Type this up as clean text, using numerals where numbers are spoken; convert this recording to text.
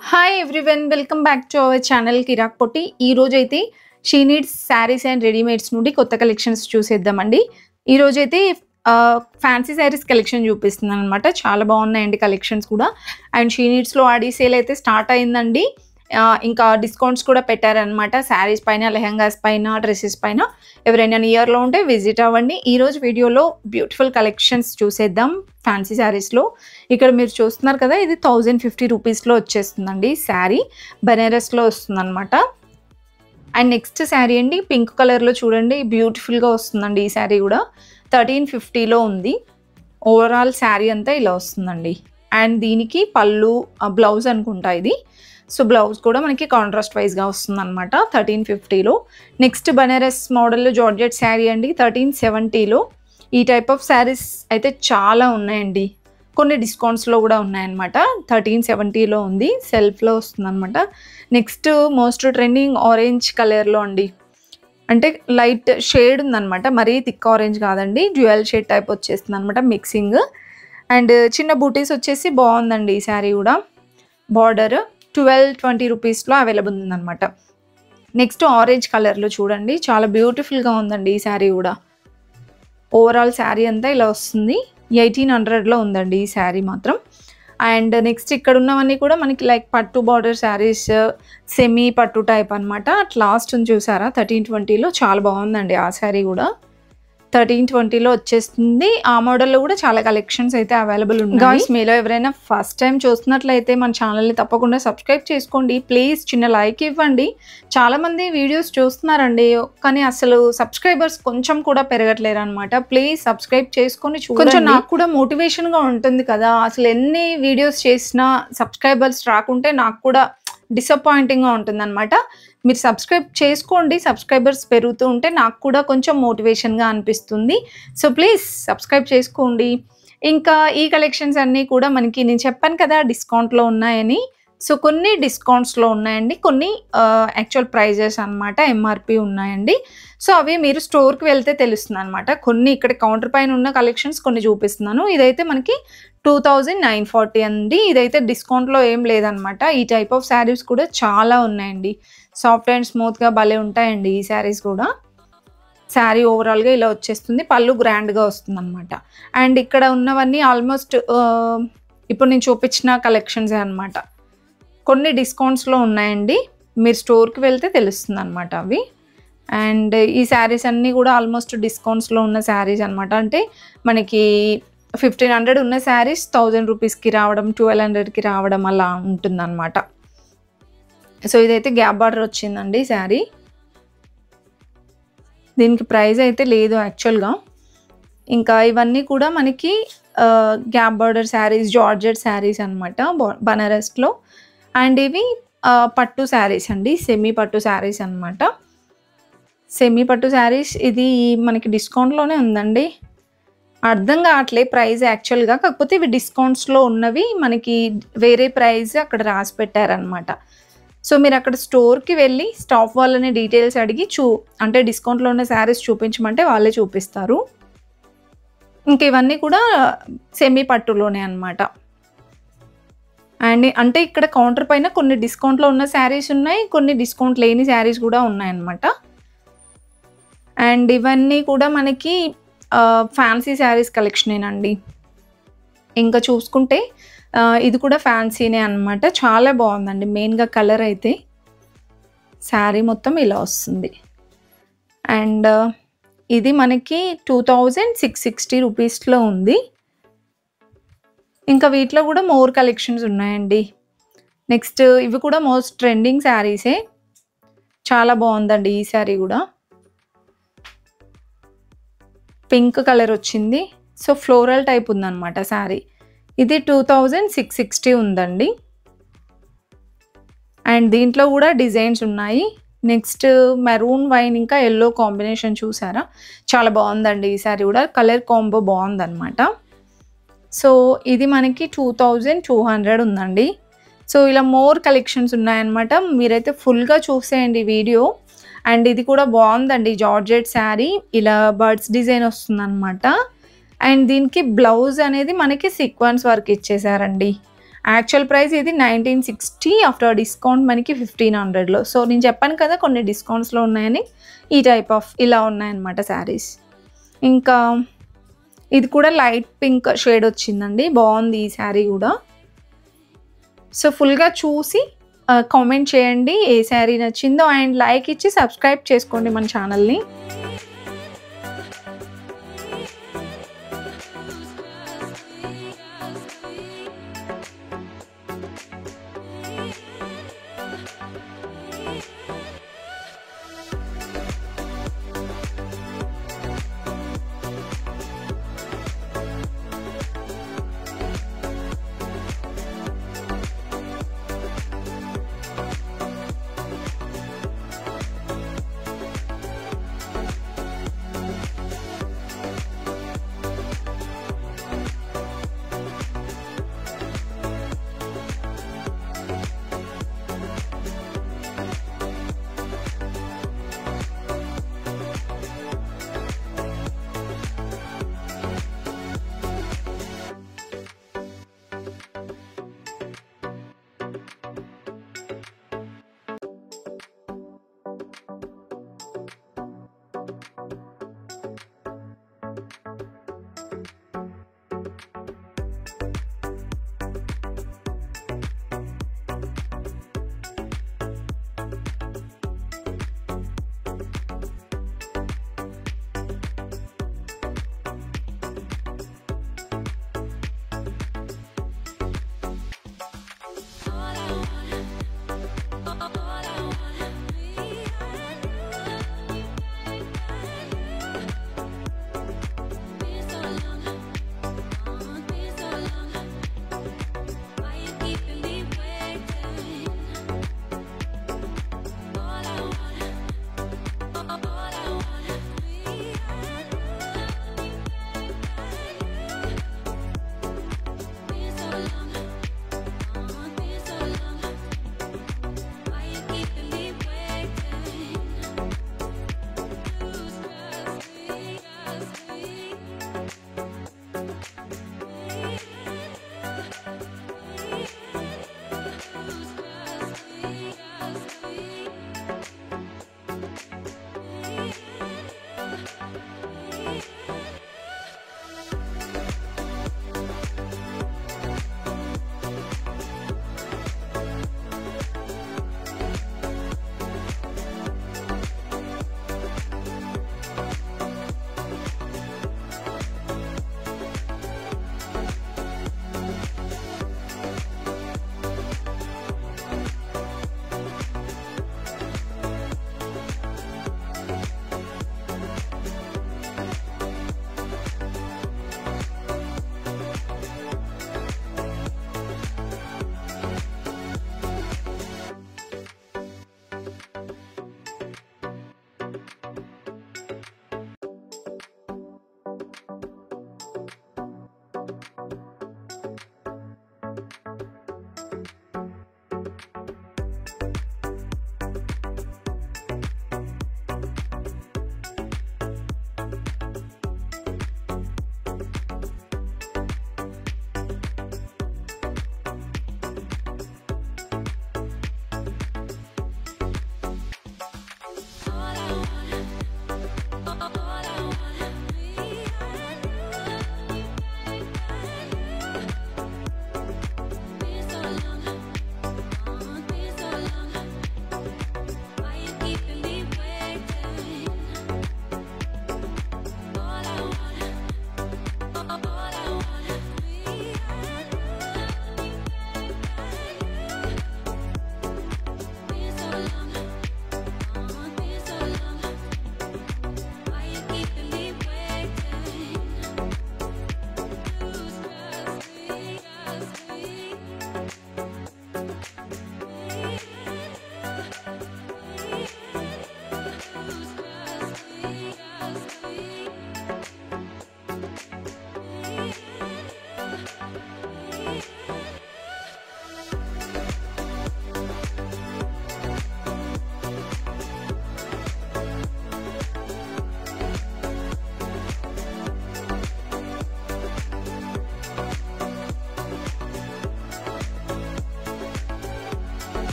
Hi everyone, welcome back to our channel కిరాక్ పొట్టి. ఈ రోజైతే she needs saris and readymades నుండి కొత్త కలెక్షన్స్ చూసేద్దామండి. ఈ రోజైతే ఫ్యాన్సీ శారీస్ కలెక్షన్ చూపిస్తున్నాను అనమాట. చాలా బాగున్నాయండి కలెక్షన్స్ కూడా. అండ్ షీ నీడ్స్లో ఆడి సేల్ అయితే స్టార్ట్ అయిందండి. ఇంకా డిస్కౌంట్స్ కూడా పెట్టారనమాట. శారీస్ పైన, లెహంగాస్ పైన, డ్రెస్సెస్ పైన. ఎవరైనా నియర్లో ఉంటే విజిట్ అవ్వండి. ఈరోజు వీడియోలో బ్యూటిఫుల్ కలెక్షన్స్ చూసేద్దాం ఫ్యాన్సీ శారీస్లో. ఇక్కడ మీరు చూస్తున్నారు కదా, ఇది 1050 రూపీస్లో వచ్చేస్తుందండి శారీ. బెనారస్లో వస్తుందన్నమాట. అండ్ నెక్స్ట్ శారీ అండి, పింక్ కలర్లో చూడండి, బ్యూటిఫుల్గా వస్తుందండి. ఈ శారీ కూడా 1350లో ఉంది. ఓవరాల్ శారీ అంతా ఇలా వస్తుందండి. అండ్ దీనికి పళ్ళు, బ్లౌజ్ అనుకుంటా ఇది. సో బ్లౌజ్ కూడా మనకి కాంట్రాస్ట్ వైజ్గా వస్తుంది అనమాట 1350లో. నెక్స్ట్ బనారస్ మోడల్లో జార్జెట్ శారీ అండి 1370లో. ఈ టైప్ ఆఫ్ శారీస్ అయితే చాలా ఉన్నాయండి. కొన్ని డిస్కౌంట్స్లో కూడా ఉన్నాయన్నమాట. 1370లో ఉంది, సెల్ఫ్లో వస్తుంది అనమాట. నెక్స్ట్ మోస్ట్ ట్రెండింగ్ ఆరెంజ్ కలర్లో అండి. అంటే లైట్ షేడ్ ఉందన్నమాట, మరీ థిక్ ఆరెంజ్ కాదండి, డ్యూయల్ షేడ్ టైప్ వచ్చేస్తుంది అనమాట, మిక్సింగ్. అండ్ చిన్న బూటీస్ వచ్చేసి బాగుందండి ఈ శారీ కూడా. బార్డర్ 1220 రూపీస్లో అవైలబుల్ ఉందన్నమాట. నెక్స్ట్ ఆరెంజ్ కలర్లో చూడండి, చాలా బ్యూటిఫుల్గా ఉందండి ఈ శారీ కూడా. ఓవరాల్ శారీ అంతా ఇలా వస్తుంది. 1800లో ఉందండి ఈ శారీ మాత్రం. అండ్ నెక్స్ట్ ఇక్కడ ఉన్నవన్నీ కూడా మనకి లైక్ పట్టు బార్డర్ శారీస్, సెమీ పట్టు టైప్ అనమాట. అట్ లాస్ట్ చూసారా 1320లో, చాలా బాగుందండి ఆ శారీ కూడా. 1320లో వచ్చేస్తుంది. ఆ మోడల్లో కూడా చాలా కలెక్షన్స్ అయితే అవైలబుల్ ఉన్నాయి. గాయ్స్, మీలో ఎవరైనా ఫస్ట్ టైం చూస్తున్నట్లయితే మన ఛానల్ని తప్పకుండా సబ్స్క్రైబ్ చేసుకోండి. ప్లీజ్ చిన్న లైక్ ఇవ్వండి. చాలామంది వీడియోస్ చూస్తున్నారండి, కానీ అసలు సబ్స్క్రైబర్స్ కొంచెం కూడా పెరగట్లేరు అనమాట. ప్లీజ్ సబ్స్క్రైబ్ చేసుకొని చూడండి. కొంచెం నాకు కూడా మోటివేషన్గా ఉంటుంది కదా. అసలు ఎన్ని వీడియోస్ చేసినా సబ్స్క్రైబర్స్ రాకుంటే నాకు కూడా డిసప్పాయింటింగ్గా ఉంటుంది అనమాట. మీరు సబ్స్క్రైబ్ చేసుకోండి. సబ్స్క్రైబర్స్ పెరుగుతూ ఉంటే నాకు కూడా కొంచెం మోటివేషన్గా అనిపిస్తుంది. సో ప్లీజ్ సబ్స్క్రైబ్ చేసుకోండి. ఇంకా ఈ కలెక్షన్స్ అన్నీ కూడా మనకి, నేను చెప్పాను కదా డిస్కౌంట్లో ఉన్నాయని. సో కొన్ని డిస్కౌంట్స్లో ఉన్నాయండి, కొన్ని యాక్చువల్ ప్రైజెస్ అనమాట, ఎంఆర్పి ఉన్నాయండి. సో అవి మీరు స్టోర్కి వెళ్తే తెలుస్తుంది అనమాట. కొన్ని ఇక్కడ కౌంటర్ పైన ఉన్న కలెక్షన్స్ కొన్ని చూపిస్తున్నాను. ఇదైతే మనకి 2940 అండి. ఇదైతే డిస్కౌంట్లో ఏం లేదనమాట. ఈ టైప్ ఆఫ్ శారీస్ కూడా చాలా ఉన్నాయండి. సాఫ్ట్ అండ్ స్మూత్గా భలే ఉంటాయండి ఈ శారీస్ కూడా. శారీ ఓవరాల్గా ఇలా వచ్చేస్తుంది. పళ్ళు గ్రాండ్గా వస్తుంది అనమాట. అండ్ ఇక్కడ ఉన్నవన్నీ ఆల్మోస్ట్ ఇప్పుడు నేను చూపించిన కలెక్షన్సే అనమాట. కొన్ని డిస్కౌంట్స్లో ఉన్నాయండి, మీరు స్టోర్కి వెళ్తే తెలుస్తుంది అనమాట అవి. అండ్ ఈ శారీస్ అన్నీ కూడా ఆల్మోస్ట్ డిస్కౌంట్స్లో ఉన్న శారీస్ అనమాట. అంటే మనకి 1500 ఉన్న శారీస్ 1000 రూపీస్కి రావడం, 1200కి రావడం అలా ఉంటుందన్నమాట. సో ఇదైతే గ్యాప్ బార్డర్ వచ్చిందండి శారీ. దీనికి ప్రైస్ అయితే లేదు యాక్చువల్గా. ఇంకా ఇవన్నీ కూడా మనకి gap border saris, georgette saris అనమాట బనారస్లో. అండ్ ఇవి పట్టు శారీస్ అండి, సెమీ పట్టు శారీస్ అనమాట. సెమీ పట్టు శారీస్ ఇది మనకి డిస్కౌంట్లోనే ఉందండి. అర్థం కావట్లే ప్రైస్ యాక్చువల్గా, కాకపోతే ఇవి డిస్కౌంట్స్లో ఉన్నవి మనకి వేరే ప్రైస్ అక్కడ రాసి పెట్టారనమాట. సో మీరు అక్కడ స్టోర్కి వెళ్ళి స్టాఫ్ వాళ్ళని డీటెయిల్స్ అడిగి అంటే డిస్కౌంట్లో ఉన్న శారీస్ చూపించమంటే వాళ్ళే చూపిస్తారు. ఇంక ఇవన్నీ కూడా సెమీ పట్టులోనే అనమాట. అండ్ అంటే ఇక్కడ కౌంటర్ పైన కొన్ని డిస్కౌంట్లో ఉన్న శారీస్ ఉన్నాయి, కొన్ని డిస్కౌంట్ లేని శారీస్ కూడా ఉన్నాయన్నమాట. అండ్ ఇవన్నీ కూడా మనకి ఫ్యాన్సీ శారీస్ కలెక్షనేనండి. ఇంకా చూసుకుంటే ఇది కూడా ఫ్యాన్సీనే అనమాట. చాలా బాగుందండి. మెయిన్గా కలర్ అయితే శారీ మొత్తం ఇలా వస్తుంది. అండ్ ఇది మనకి 2660 రూపీస్లో ఉంది. ఇంకా వీటిలో కూడా మోర్ కలెక్షన్స్ ఉన్నాయండి. నెక్స్ట్ ఇవి కూడా మోస్ట్ ట్రెండింగ్ శారీసే. చాలా బాగుందండి ఈ శారీ కూడా. పింక్ కలర్ వచ్చింది. సో ఫ్లోరల్ టైప్ ఉందన్నమాట శారీ. ఇది 2660 ఉందండి. అండ్ దీంట్లో కూడా డిజైన్స్ ఉన్నాయి. నెక్స్ట్ మెరూన్ వైన్ ఇంకా ఎల్లో కాంబినేషన్ చూసారా, చాలా బాగుందండి ఈ శారీ కూడా. కలర్ కాంబో బాగుందన్నమాట. సో ఇది మనకి 2200 ఉందండి. సో ఇలా మోర్ కలెక్షన్స్ ఉన్నాయన్నమాట. మీరైతే ఫుల్గా చూసేయండి వీడియో. అండ్ ఇది కూడా బాగుందండి, జార్జెట్ శారీ, ఇలా బర్డ్స్ డిజైన్ వస్తుందన్నమాట. అండ్ దీనికి బ్లౌజ్ అనేది మనకి సీక్వెన్స్ వర్క్ ఇచ్చేసారండి. యాక్చువల్ ప్రైస్ ఇది 1960, ఆఫ్టర్ డిస్కౌంట్ మనకి 1500లో. సో నేను చెప్పాను కదా కొన్ని డిస్కౌంట్స్లో ఉన్నాయని. ఈ టైప్ ఆఫ్ ఇలా ఉన్నాయన్నమాట శారీస్. ఇంకా ఇది కూడా లైట్ పింక్ షేడ్ వచ్చిందండి, బాగుంది ఈ శారీ కూడా. సో ఫుల్గా చూసి కామెంట్ చేయండి ఏ శారీ నచ్చిందో, అండ్ లైక్ ఇచ్చి సబ్స్క్రైబ్ చేసుకోండి మన ఛానల్ని.